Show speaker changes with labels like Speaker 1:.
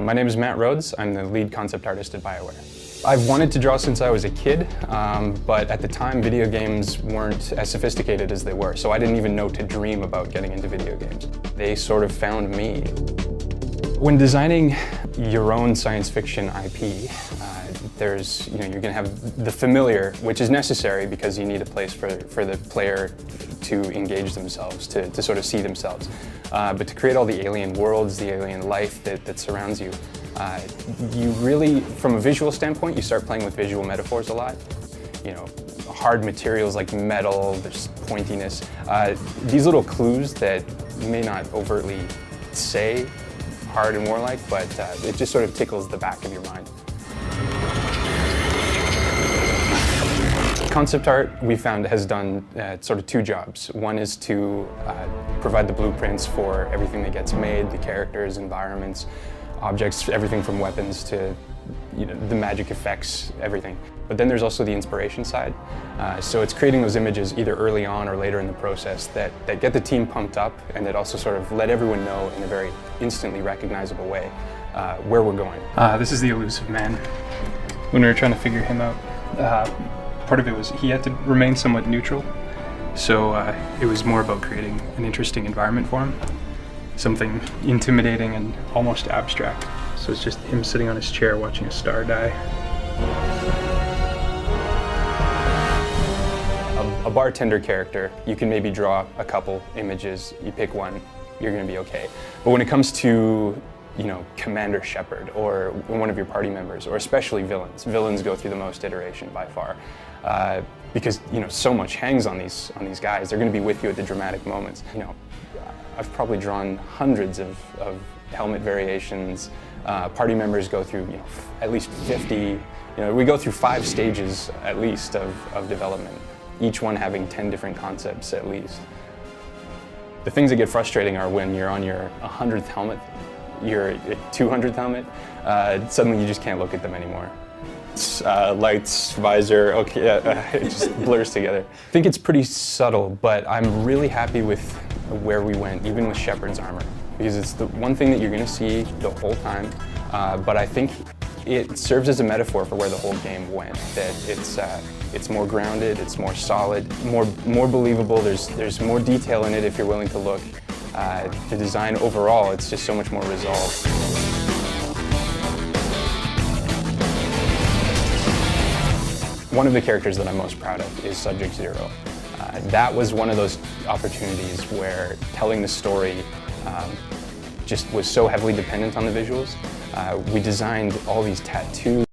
Speaker 1: My name is Matt Rhodes. I'm the lead concept artist at BioWare. I've wanted to draw since I was a kid, but at the time video games weren't as sophisticated as they were, so I didn't even know to dream about getting into video games. They sort of found me. When designing your own science fiction IP, you're going to have the familiar, which is necessary because you need a place for the player to engage themselves, to sort of see themselves. But to create all the alien worlds, the alien life that surrounds you, you really, from a visual standpoint, you start playing with visual metaphors a lot. You know, hard materials like metal, there's pointiness. These little clues that you may not overtly say hard and warlike, but it just sort of tickles the back of your mind. Concept art, we found, has done sort of two jobs. One is to provide the blueprints for everything that gets made, the characters, environments, objects, everything from weapons to the magic effects, everything. But then there's also the inspiration side. So it's creating those images either early on or later in the process that get the team pumped up and that also sort of let everyone know in a very instantly recognizable way where we're going.
Speaker 2: This is the elusive man. When we were trying to figure him out, part of it was he had to remain somewhat neutral. So it was more about creating an interesting environment for him. Something intimidating and almost abstract. So it's just him sitting on his chair watching a star die.
Speaker 1: A bartender character, you can maybe draw a couple images, you pick one, you're going to be okay. But when it comes to, Commander Shepard or one of your party members, or especially villains go through the most iteration by far. Because, so much hangs on these guys. They're going to be with you at the dramatic moments. I've probably drawn hundreds of helmet variations. Party members go through, at least 50. We go through 5 stages at least of development, each one having 10 different concepts at least. The things that get frustrating are when you're on your 100th helmet, your 200th helmet, suddenly you just can't look at them anymore. Lights, visor, okay, it just blurs together. I think it's pretty subtle, but I'm really happy with where we went, even with Shepard's armor, because it's the one thing that you're going to see the whole time, but I think it serves as a metaphor for where the whole game went, that it's more grounded, it's more solid, more believable, there's more detail in it if you're willing to look. The design overall, it's just so much more resolved. One of the characters that I'm most proud of is Subject Zero. That was one of those opportunities where telling the story just was so heavily dependent on the visuals. We designed all these tattoos.